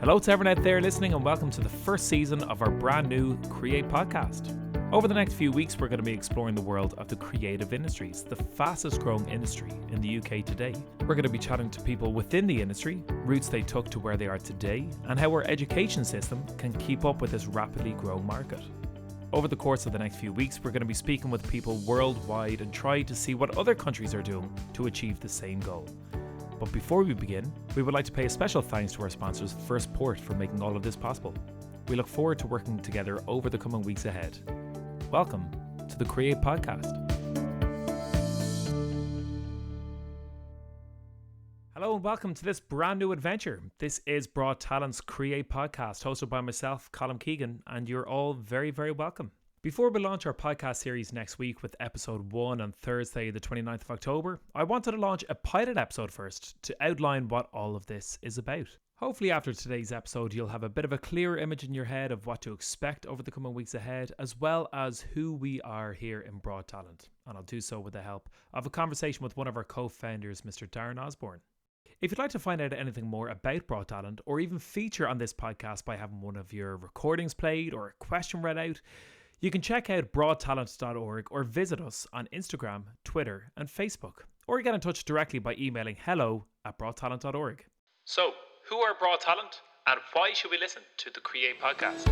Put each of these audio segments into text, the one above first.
Hello to everyone out there listening, and welcome to the first season of our brand new Create podcast. Over the next few weeks, we're going to be exploring the world of the creative industries, the fastest growing industry in the UK today. We're going to be chatting to people within the industry, routes they took to where they are today, and how our education system can keep up with this rapidly growing market. Over the course of the next few weeks, we're going to be speaking with people worldwide and try to see what other countries are doing to achieve the same goal. But before we begin, we would like to pay a special thanks to our sponsors, First Port, for making all of this possible. We look forward to working together over the coming weeks ahead. Welcome to the Create Podcast. Hello and welcome to this brand new adventure. This is Braw Talent's Create Podcast, hosted by myself, Colm Keegan, and you're all very, very welcome. Before we launch our podcast series next week with episode 1 on Thursday, the 29th of October, I wanted to launch a pilot episode first to outline what all of this is about. Hopefully after today's episode, you'll have a bit of a clearer image in your head of what to expect over the coming weeks ahead, as well as who we are here in Braw Talent. And I'll do so with the help of a conversation with one of our co-founders, Mr. Darren Osborne. If you'd like to find out anything more about Braw Talent, or even feature on this podcast by having one of your recordings played or a question read out, you can check out brawtalent.org or visit us on Instagram, Twitter and Facebook, or get in touch directly by emailing hello@brawtalent.org. So, who are Braw Talent and why should we listen to the Create Podcast?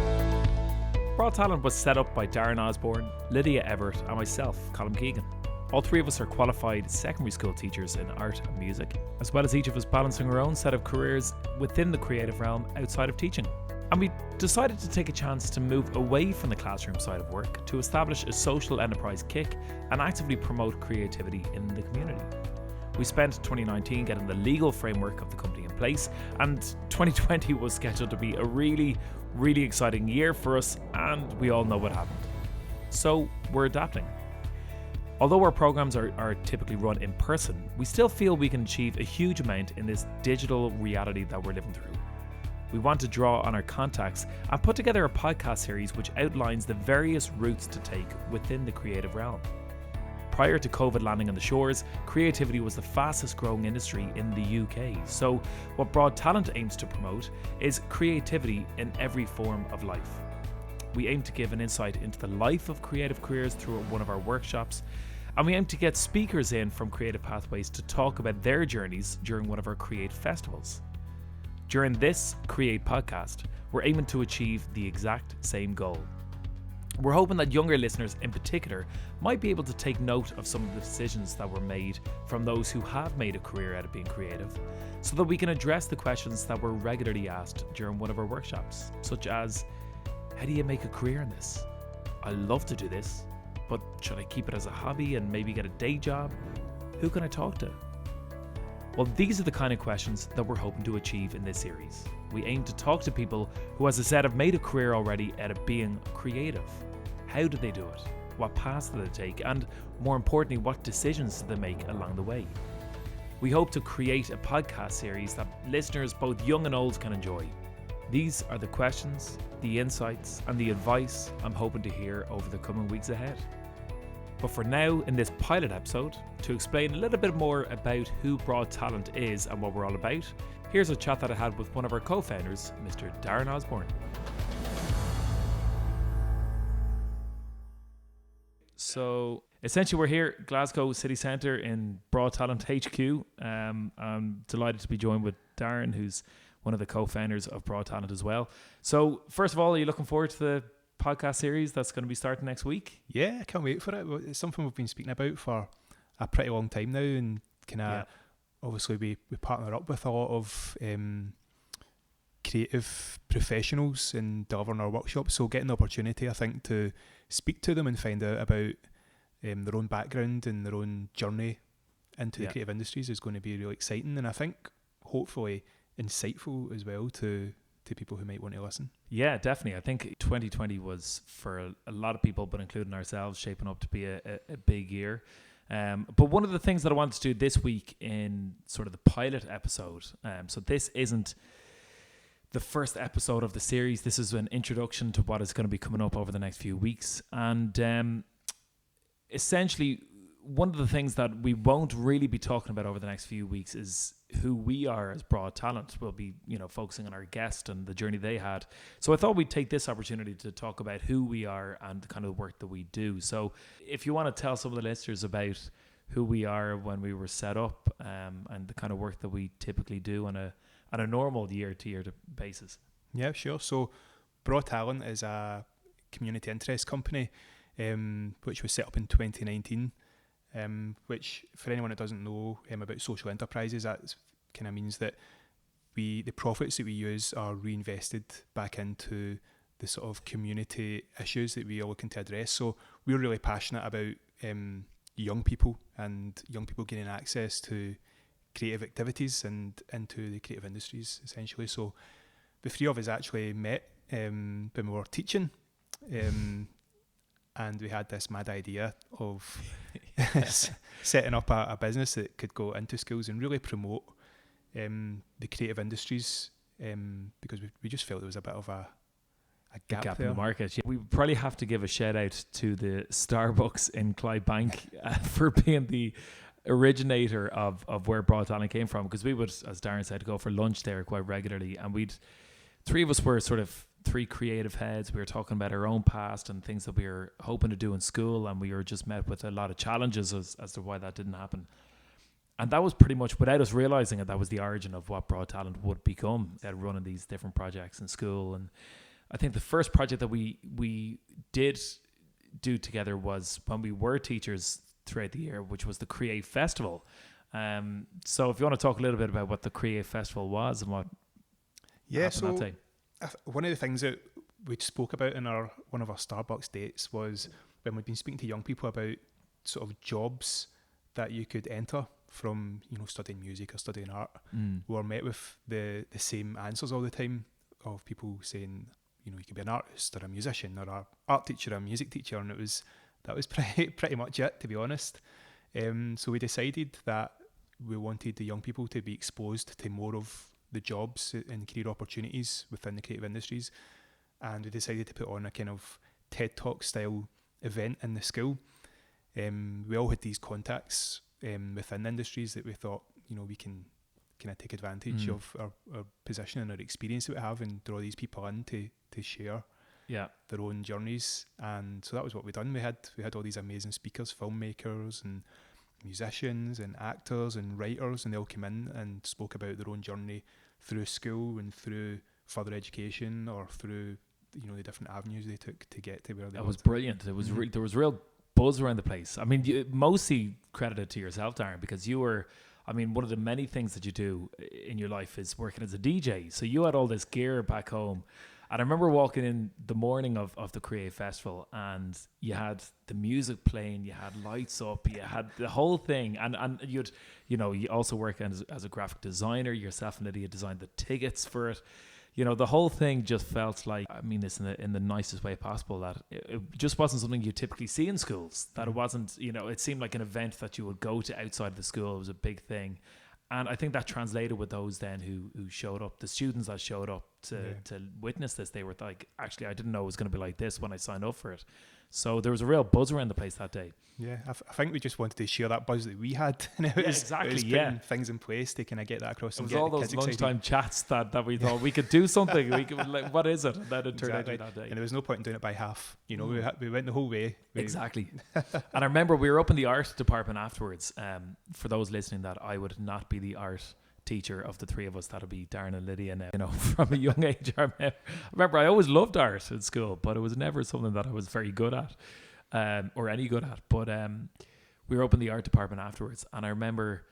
Braw Talent was set up by Darren Osborne, Lydia Everett and myself, Colm Keegan. All three of us are qualified secondary school teachers in art and music, as well as each of us balancing our own set of careers within the creative realm outside of teaching. And we decided to take a chance to move away from the classroom side of work to establish a social enterprise kick and actively promote creativity in the community. We spent 2019 getting the legal framework of the company in place, and 2020 was scheduled to be a really, really exciting year for us, and we all know what happened. So we're adapting. Although our programs are typically run in person, we still feel we can achieve a huge amount in this digital reality that we're living through. We want to draw on our contacts and put together a podcast series which outlines the various routes to take within the creative realm. Prior to COVID landing on the shores, creativity was the fastest growing industry in the UK. So what Braw Talent aims to promote is creativity in every form of life. We aim to give an insight into the life of creative careers through one of our workshops, and we aim to get speakers in from Creative Pathways to talk about their journeys during one of our Create festivals. During this Create podcast, we're aiming to achieve the exact same goal. We're hoping that younger listeners in particular might be able to take note of some of the decisions that were made from those who have made a career out of being creative, so that we can address the questions that were regularly asked during one of our workshops, such as, how do you make a career in this? I love to do this, but should I keep it as a hobby and maybe get a day job? Who can I talk to? Well, these are the kind of questions that we're hoping to achieve in this series. We aim to talk to people who, as I said, have made a career already out of being creative. How did they do it? What paths did they take? And more importantly, what decisions did they make along the way? We hope to create a podcast series that listeners, both young and old, can enjoy. These are the questions, the insights, and the advice I'm hoping to hear over the coming weeks ahead. But for now, in this pilot episode, to explain a little bit more about who Braw Talent is and what we're all about, here's a chat that I had with one of our co-founders, Mr. Darren Osborne. So essentially we're here at Glasgow City Centre in Braw Talent HQ. I'm delighted to be joined with Darren, who's one of the co-founders of Braw Talent as well. So first of all, are you looking forward to the podcast series that's going to be starting next week? Yeah, I can't wait for it. It's something we've been speaking about for a pretty long time now, and obviously we partner up with a lot of creative professionals in delivering our workshops, so getting the opportunity, I think, to speak to them and find out about their own background and their own journey into the creative industries is going to be really exciting, and I think hopefully insightful as well to people who might want to listen. Yeah, definitely. I think 2020 was, for a lot of people, but including ourselves, shaping up to be a big year. But one of the things that I wanted to do this week in sort of the pilot episode, so this isn't the first episode of the series. This is an introduction to what is going to be coming up over the next few weeks. And essentially, one of the things that we won't really be talking about over the next few weeks is who we are as Braw Talent. We'll be, focusing on our guest and the journey they had. So I thought we'd take this opportunity to talk about who we are and the kind of work that we do. So if you want to tell some of the listeners about who we are when we were set up, and the kind of work that we typically do on a normal year-to-year basis. Yeah, sure. So Braw Talent is a community interest company, which was set up in 2019. Which, for anyone that doesn't know about social enterprises, that kind of means that the profits that we use are reinvested back into the sort of community issues that we are looking to address. So we're really passionate about young people and young people gaining access to creative activities and into the creative industries, essentially. So the three of us actually met when we were teaching. And we had this mad idea of setting up a business that could go into schools and really promote the creative industries, because we just felt there was a bit of a gap there in the market. Yeah. We probably have to give a shout out to the Starbucks in Clydebank for being the originator of where Braw Talent came from, because we would, as Darren said, go for lunch there quite regularly, and three of us were sort of three creative heads. We were talking about our own past and things that we were hoping to do in school, and we were just met with a lot of challenges as to why that didn't happen. And that was pretty much, without us realizing it, that was the origin of what Braw Talent would become, running these different projects in school. And I think the first project that we did do together was when we were teachers throughout the year, which was the Create Festival. So if you want to talk a little bit about what the Create Festival was and what happened that day. One of the things that we spoke about in one of our Starbucks dates was when we'd been speaking to young people about sort of jobs that you could enter from, studying music or studying art. We were met with the same answers all the time of people saying, you could be an artist or a musician or an art teacher or a music teacher, and that was pretty much it, to be honest. So we decided that we wanted the young people to be exposed to more of the jobs and career opportunities within the creative industries, and we decided to put on a kind of TED Talk style event in the school. We all had these contacts within industries that we thought, we can kind of take advantage of our position and our experience that we have and draw these people in to share their own journeys. And so that was what we done. We had all these amazing speakers, filmmakers and musicians and actors and writers, and they all came in and spoke about their own journey through school and through further education or through the different avenues they took to get to where they were. That was brilliant. It was there was real buzz around the place. I mean, mostly credited to yourself, Darren, because you were, one of the many things that you do in your life is working as a DJ. So you had all this gear back home. And I remember walking in the morning of the Create Festival, and you had the music playing, you had lights up, you had the whole thing. And you also work as a graphic designer yourself, and Lydia designed the tickets for it. The whole thing just felt like, I mean this in the nicest way possible, that it just wasn't something you typically see in schools, that it wasn't, it seemed like an event that you would go to outside the school. It was a big thing. And I think that translated with those then who showed up, the students that showed up to witness this. They were like, actually, I didn't know it was going to be like this when I signed up for it. So there was a real buzz around the place that day. Yeah, I think we just wanted to share that buzz that we had. And it was putting things in place to kind of get that across. It was all those lunchtime chats that we thought we could do something. We could, like, what is it? And then it turned out that day. And there was no point in doing it by half. We went the whole way. Exactly. And I remember we were up in the art department afterwards. For those listening, that I would not be the art teacher of the three of us. That'll be Darren and Lydia now. From a young age, I remember I always loved art in school, but it was never something that I was very good at, or any good at. But we were up in the art department afterwards, and I remember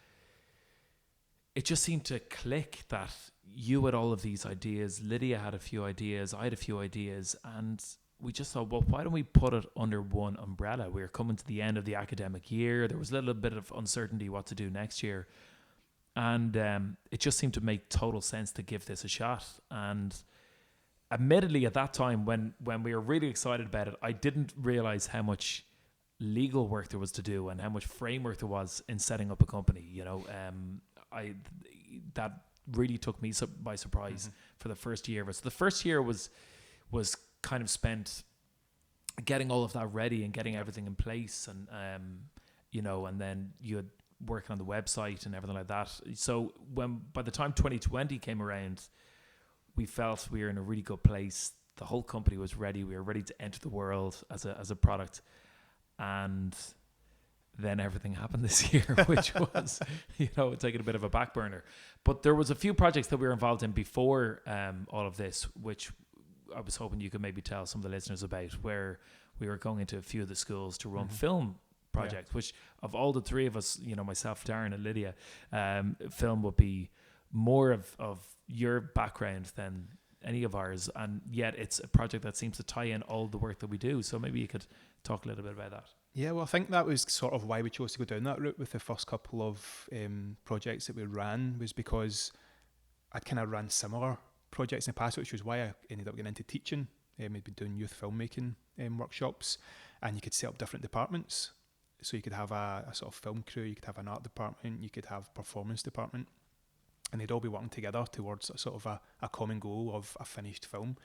it just seemed to click that you had all of these ideas, Lydia had a few ideas, I had a few ideas, and we just thought, well, why don't we put it under one umbrella? We were coming to the end of the academic year. There was a little bit of uncertainty what to do next year. And it just seemed to make total sense to give this a shot. And admittedly, at that time, when we were really excited about it, I didn't realize how much legal work there was to do and how much framework there was in setting up a company. That really took me by surprise for the first year. So the first year was kind of spent getting all of that ready and getting everything in place. And and then you had working on the website and everything like that. So by the time 2020 came around, we felt we were in a really good place. The whole company was ready. We were ready to enter the world as a product. And then everything happened this year, which was, taking a bit of a back burner. But there was a few projects that we were involved in before all of this, which I was hoping you could maybe tell some of the listeners about, where we were going into a few of the schools to run film projects, which of all the three of us, myself, Darren and Lydia, film would be more of your background than any of ours. And yet it's a project that seems to tie in all the work that we do. So maybe you could talk a little bit about that. Yeah, well, I think that was sort of why we chose to go down that route with the first couple of projects that we ran, was because I'd kind of ran similar projects in the past, which was why I ended up getting into teaching. We'd been doing youth filmmaking workshops, and you could set up different departments. So you could have a sort of film crew, you could have an art department, you could have performance department, and they'd all be working together towards a sort of a common goal of a finished film.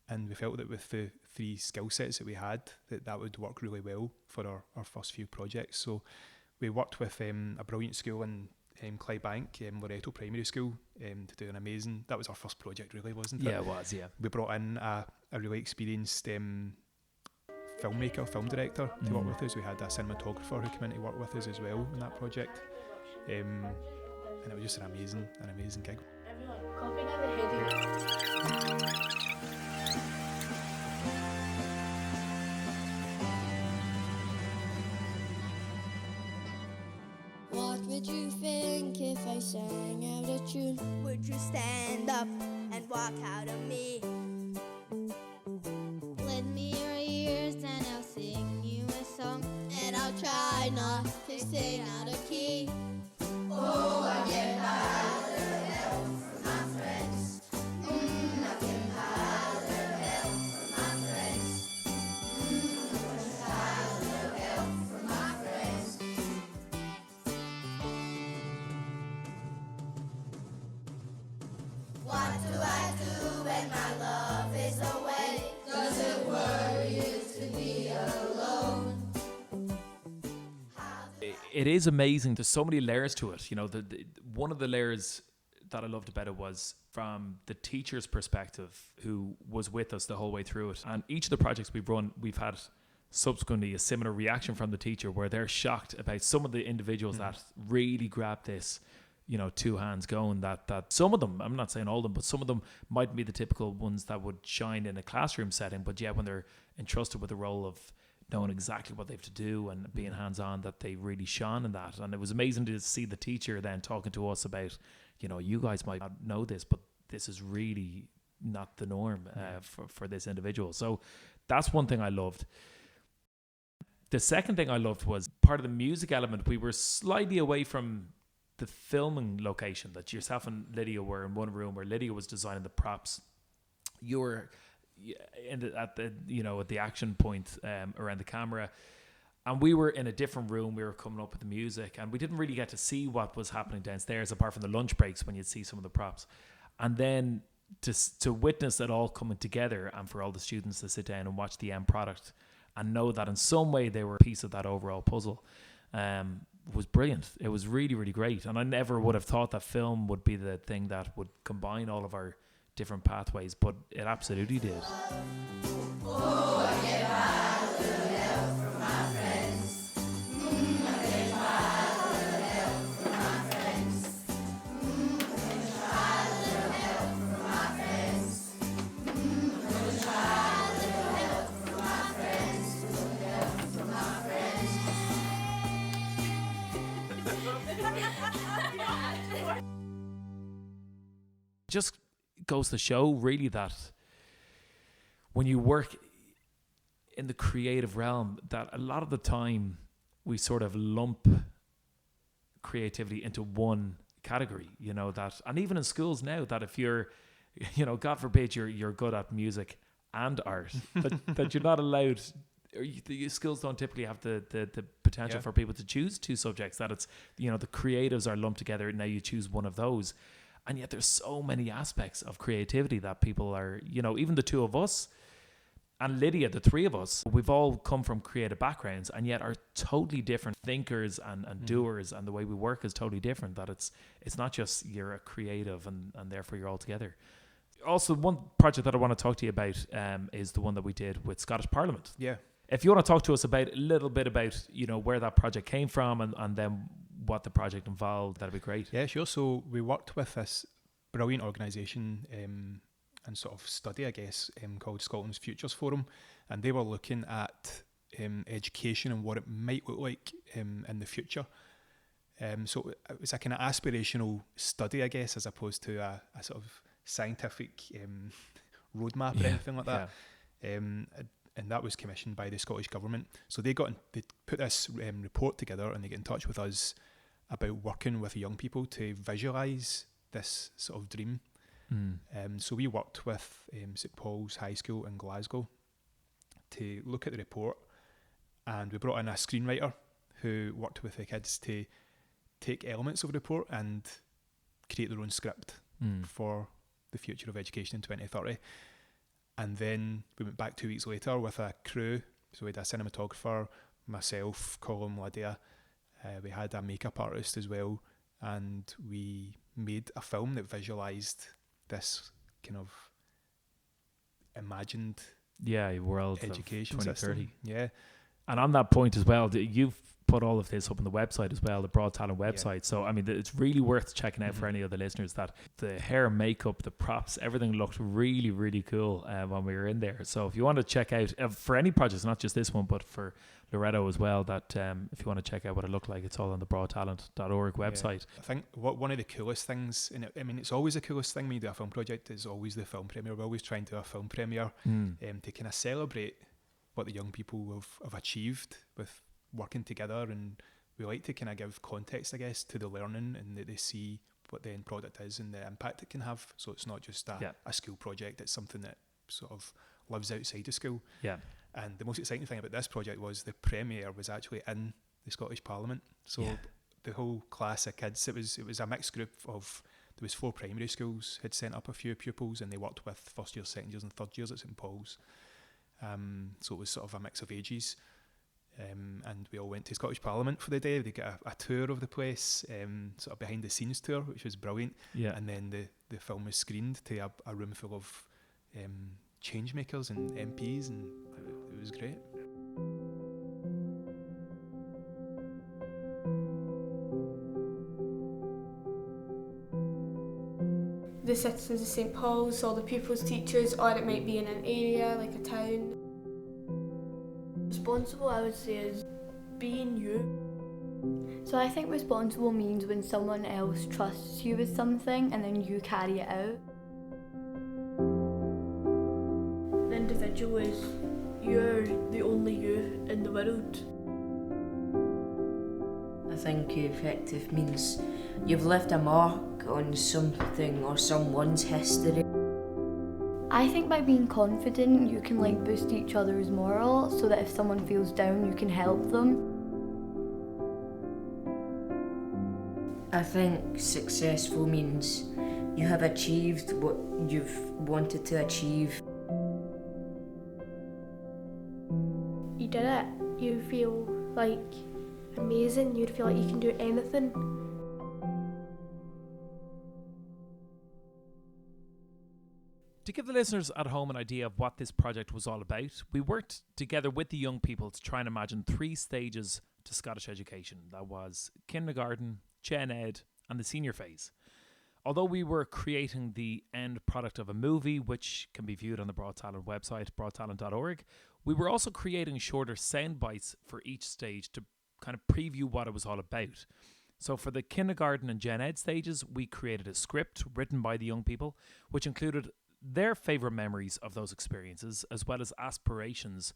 And we felt that with the three skill sets that we had, that would work really well for our first few projects. So we worked with a brilliant school in Clydebank, Loreto Primary School, to do an amazing... That was our first project, really, wasn't it? Yeah, it was, yeah. We brought in a really experienced filmmaker, film director to work with us. We had a cinematographer who came in to work with us as well in that project. And it was just an amazing gig. Everyone, coughing at the head. What would you think if I sang out a tune? Would you stand up and walk out of me? Lend me your ears and I'll sing you a song, and I'll try not to sing out of key. Oh, I get high, little help from my friends. I get high, little help from my friends. I get high, little help from my friends. What do I do when my love is away? Does it worry you to be alone? It is amazing. There's so many layers to it. One of the layers that I loved about it was from the teacher's perspective, who was with us the whole way through it. And each of the projects we've run, we've had subsequently a similar reaction from the teacher, where they're shocked about some of the individuals that really grabbed this, two hands going, that some of them, I'm not saying all of them, but some of them might be the typical ones that would shine in a classroom setting. But yeah, when they're entrusted with the role of knowing exactly what they have to do and being hands-on, that they really shone in that. And it was amazing to see the teacher then talking to us about, you guys might not know this, but this is really not the norm for this individual. So that's one thing I loved. The second thing I loved was part of the music element. We were slightly away from the filming location, that yourself and Lydia were in one room, where Lydia was designing the props. You were at the action point around the camera, and we were in a different room. We were coming up with the music, and we didn't really get to see what was happening downstairs, apart from the lunch breaks when you'd see some of the props. And then to witness it all coming together, and for all the students to sit down and watch the end product and know that in some way they were a piece of that overall puzzle, was brilliant. It was really, really great. And I never would have thought that film would be the thing that would combine all of our different pathways, but it absolutely did. Oh, I get high, little help from my friends. I get high, little help from my friends. I get high, little help from my friends. I get high, little help from my friends. Little help from my friends. Just goes to show really that when you work in the creative realm, that a lot of the time we sort of lump creativity into one category, that, and even in schools now, that if you're, God forbid you're good at music and art, that you're not allowed, or the schools don't typically have the potential for people to choose two subjects, that it's, the creatives are lumped together and now you choose one of those. And yet there's so many aspects of creativity that people are, even the two of us, and Lydia, the three of us, we've all come from creative backgrounds and yet are totally different thinkers and doers, and the way we work is totally different. That it's not just you're a creative and therefore you're all together. Also, one project that I want to talk to you about is the one that we did with Scottish Parliament. Yeah. If you want to talk to us about a little bit about, where that project came from and then what the project involved, that'd be great. Yeah, sure. So we worked with this brilliant organisation and sort of study, I guess, called Scotland's Futures Forum, and they were looking at education and what it might look like in the future. So it was a kind of aspirational study, I guess, as opposed to a sort of scientific roadmap or anything like that. Yeah. And that was commissioned by the Scottish Government. So they put this report together, and they get in touch with us about working with young people to visualise this sort of dream. So we worked with St Paul's High School in Glasgow to look at the report, and we brought in a screenwriter who worked with the kids to take elements of the report and create their own script for the future of education in 2030. And then we went back 2 weeks later with a crew. So we had a cinematographer, myself, Colm, Lydia. We had a makeup artist as well, and we made a film that visualised this kind of imagined world education of 2030. system. Yeah. And on that point as well, you've put all of this up on the website as well, the Braw Talent website. Yeah. So, I mean, it's really worth checking out for any of the listeners, that the hair, makeup, the props, everything looked really, really cool when we were in there. So if you want to check out, for any projects, not just this one, but for Loretto as well, that if you want to check out what it looked like, it's all on the brawtalent.org website. Yeah. I think one of the coolest things, and it's always the coolest thing when you do a film project, is always the film premiere. We're always trying to do a film premiere to kind of celebrate what the young people have achieved with working together, and we like to kind of give context, I guess, to the learning, and that they see what the end product is and the impact it can have. So it's not just a school project, it's something that sort of lives outside of school. Yeah. And the most exciting thing about this project was the premiere was actually in the Scottish Parliament. So the whole class of kids, it was a mixed group of, there was 4 primary schools had sent up a few pupils, and they worked with first years, second years and third years at St Paul's. So it was sort of a mix of ages. And we all went to Scottish Parliament for the day. They got a tour of the place, sort of behind the scenes tour, which was brilliant. Yeah. And then the film was screened to a room full of change makers and MPs, and it was great. The citizens of St Paul's, or the pupils, teachers, or it might be in an area like a town. Responsible, I would say, is being you. So I think responsible means when someone else trusts you with something and then you carry it out. The individual is, you're the only you in the world. I think effective means you've left a mark on something or someone's history. I think by being confident, you can boost each other's morale, so that if someone feels down, you can help them. I think successful means you have achieved what you've wanted to achieve. You did it. You feel amazing. You feel like you can do anything. To give the listeners at home an idea of what this project was all about, we worked together with the young people to try and imagine 3 stages to Scottish education. That was kindergarten, gen ed, and the senior phase. Although we were creating the end product of a movie, which can be viewed on the Braw Talent website, brawtalent.org, we were also creating shorter sound bites for each stage to kind of preview what it was all about. So for the kindergarten and gen ed stages, we created a script written by the young people, which included their favourite memories of those experiences, as well as aspirations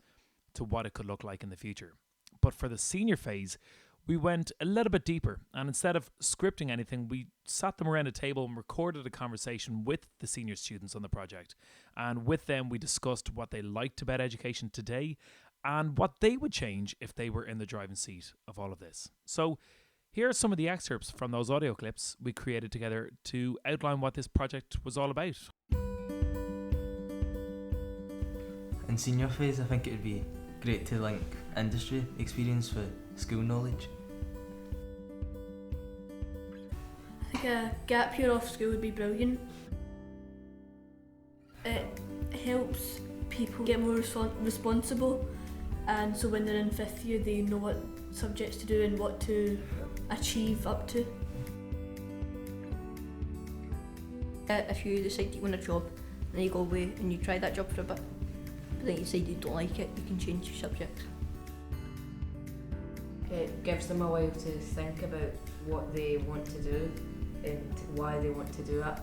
to what it could look like in the future. But for the senior phase, we went a little bit deeper, and instead of scripting anything, we sat them around a table and recorded a conversation with the senior students on the project. And with them, we discussed what they liked about education today and what they would change if they were in the driving seat of all of this. So here are some of the excerpts from those audio clips we created together to outline what this project was all about. In senior phase, I think it would be great to link industry experience with school knowledge. I think a gap year off school would be brilliant. It helps people get more responsible, and so when they're in 5th year they know what subjects to do and what to achieve up to. If you decide you want a job and then you go away and you try that job for a bit, but then you decide you don't like it, you can change your subject. It gives them a while to think about what they want to do and why they want to do it.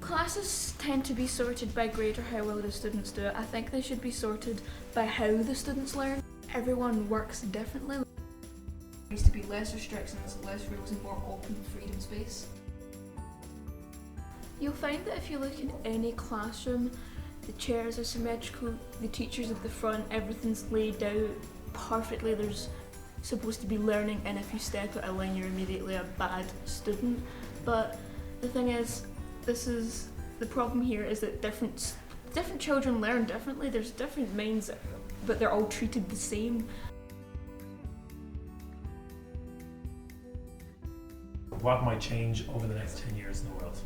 Classes tend to be sorted by grade or how well the students do it. I think they should be sorted by how the students learn. Everyone works differently. There needs to be less restrictions, less rules, and more open freedom space. You'll find that if you look in any classroom, the chairs are symmetrical, the teachers at the front, everything's laid out perfectly. There's supposed to be learning, and if you step out of line, you're immediately a bad student. But the thing is, the problem here is that different children learn differently. There's different minds, but they're all treated the same. What might change over the next 10 years in the world?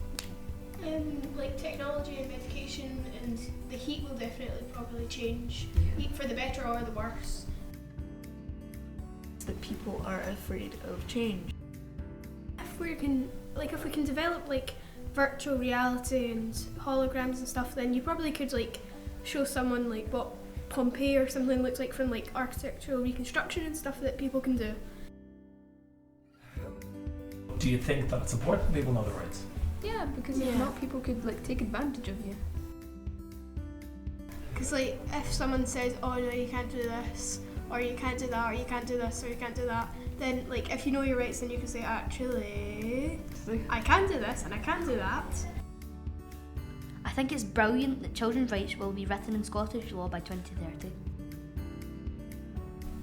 Like technology and medication, and the heat will definitely probably change, for the better or the worse. That people are afraid of change. If we can develop like virtual reality and holograms and stuff, then you probably could like show someone like what Pompeii or something looks like from like architectural reconstruction and stuff that people can do. Do you think that it's important people know their rights? Yeah, because if not, people could like take advantage of you. Because like if someone says, oh no, you can't do this, or you can't do that, or you can't do this, or you can't do that, then like if you know your rights, then you can say, actually, I can do this and I can do that. I think it's brilliant that children's rights will be written in Scottish law by 2030.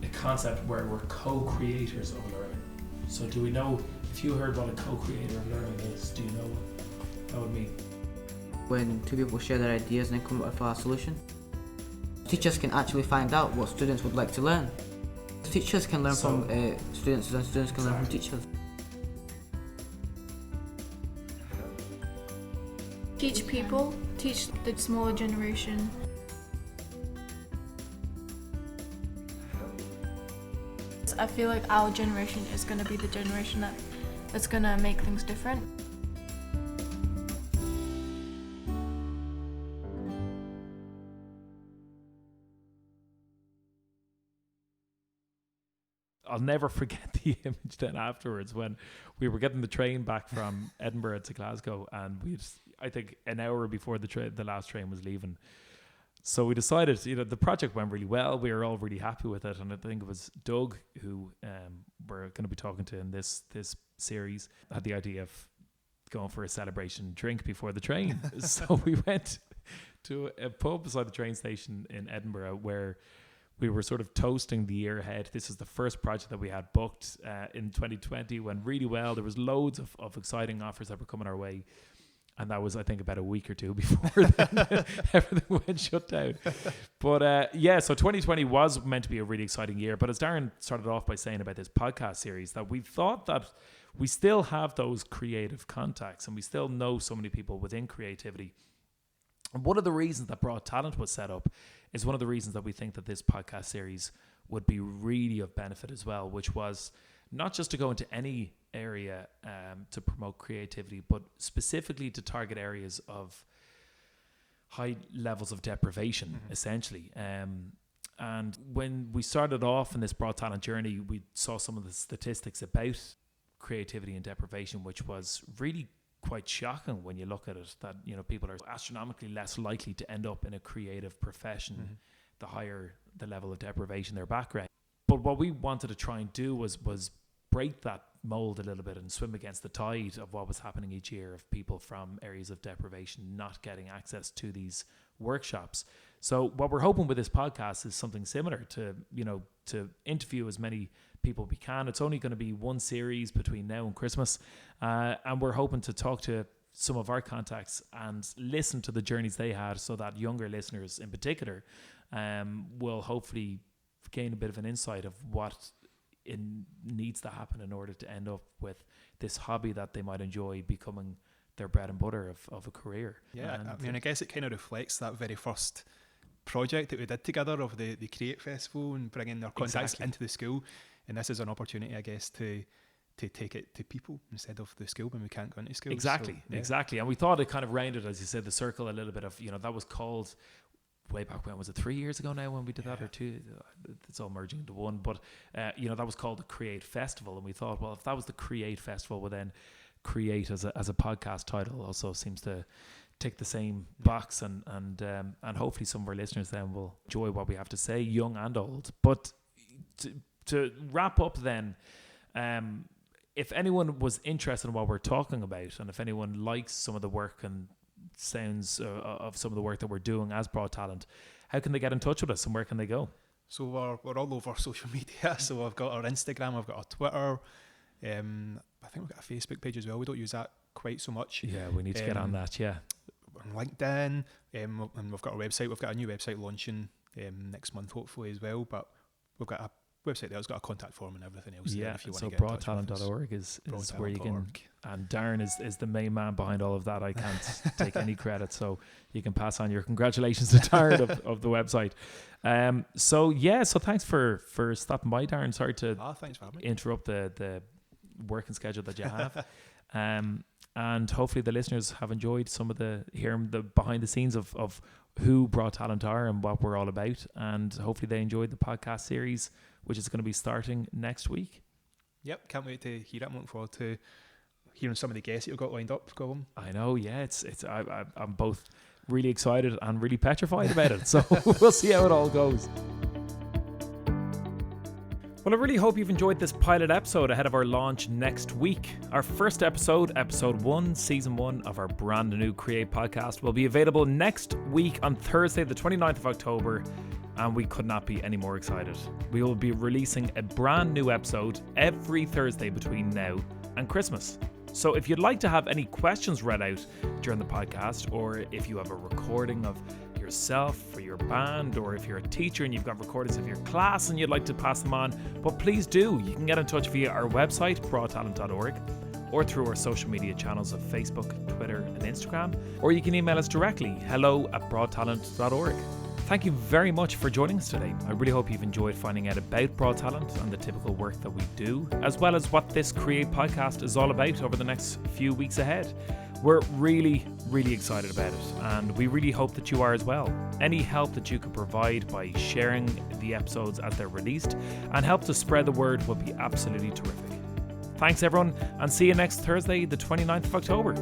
A concept where we're co-creators of learning. So do we know, if you heard what a co-creator of learning is, do you know what that would mean? When two people share their ideas and then come up with a solution. Teachers can actually find out what students would like to learn. Teachers can learn from students and students can learn from teachers. Teach people, teach the smaller generation. I feel like our generation is going to be the generation that's going to make things different. I'll never forget the image then afterwards when we were getting the train back from Edinburgh to Glasgow, and I think an hour before the last train was leaving. So we decided, the project went really well. We were all really happy with it, and I think it was Doug, who we're going to be talking to in this series, had the idea of going for a celebration drink before the train. So we went to a pub beside the train station in Edinburgh where we were sort of toasting the year ahead. This is the first project that we had booked in 2020. Went really well. There was loads of exciting offers that were coming our way. And that was, I think, about a week or two before then everything went shut down. But so 2020 was meant to be a really exciting year. But as Darren started off by saying about this podcast series, that we thought that we still have those creative contacts and we still know so many people within creativity. And one of the reasons that Braw Talent was set up is one of the reasons that we think that this podcast series would be really of benefit as well, which was not just to go into any area to promote creativity, but specifically to target areas of high levels of deprivation, essentially. And when we started off in this Braw Talent journey, we saw some of the statistics about creativity and deprivation, which was really quite shocking when you look at it, that people are astronomically less likely to end up in a creative profession the higher the level of deprivation their background. But what we wanted to try and do was break that mold a little bit and swim against the tide of what was happening each year of people from areas of deprivation not getting access to these workshops. So what we're hoping with this podcast is something similar to interview as many people we can. It's only going to be one series between now and Christmas, and we're hoping to talk to some of our contacts and listen to the journeys they had, so that younger listeners in particular will hopefully gain a bit of an insight of what it needs to happen in order to end up with this hobby that they might enjoy becoming their bread and butter of a career. Yeah, I mean, I guess it kind of reflects that very first project that we did together of the Create Festival and bringing our contacts into the school. And this is an opportunity, I guess, to take it to people instead of the school when we can't go into school. Exactly. And we thought it kind of rounded, as you said, the circle a little bit of, that was called way back when, was it 3 years ago now when we did that, or 2? It's all merging into one. But, that was called the Create Festival. And we thought, well, if that was the Create Festival, well then Create as a podcast title also seems to tick the same box, and hopefully some of our listeners then will enjoy what we have to say, young and old. But to wrap up then, if anyone was interested in what we're talking about, and if anyone likes some of the work and sounds of some of the work that we're doing as Braw Talent, how can they get in touch with us and where can they go? So we're all over social media. So I've got our Instagram, I've got our Twitter. I think we've got a Facebook page as well. We don't use that quite so much. Yeah, we need to get on that, yeah. On LinkedIn, and we've got our website. We've got a new website launching next month, hopefully, as well. But we've got a website there. It's got a contact form and everything else. Yeah, if you so want to get brawtalent.org is where you can. And Darren is the main man behind all of that. I can't take any credit, so you can pass on your congratulations to Darren of the website. So thanks for stopping by, Darren. Sorry to thanks for having me. Interrupt the working schedule that you have. And hopefully the listeners have enjoyed some of hearing the behind the scenes of who Braw Talent are and what we're all about. And hopefully they enjoyed the podcast series, which is going to be starting next week. Yep, can't wait to hear it. I'm looking forward to hearing some of the guests that you've got lined up, Colm. I know, yeah. I'm both really excited and really petrified about it. So we'll see how it all goes. Well, I really hope you've enjoyed this pilot episode ahead of our launch next week. Our first episode 1, season 1 of our brand new Create podcast, will be available next week on Thursday, the 29th of October, and we could not be any more excited. We will be releasing a brand new episode every Thursday between now and Christmas. So if you'd like to have any questions read out during the podcast, or if you have a recording of yourself for your band, or if you're a teacher and you've got recordings of your class and you'd like to pass them on, but please do. You can get in touch via our website, brawtalent.org, or through our social media channels of Facebook, Twitter and Instagram, or you can email us directly, hello@brawtalent.org. Thank you very much for joining us today. I really hope you've enjoyed finding out about Braw Talent and the typical work that we do, as well as what this Create podcast is all about over the next few weeks ahead. We're really, really excited about it, and we really hope that you are as well. Any help that you can provide by sharing the episodes as they're released and help to spread the word would be absolutely terrific. Thanks everyone, and see you next Thursday, the 29th of October.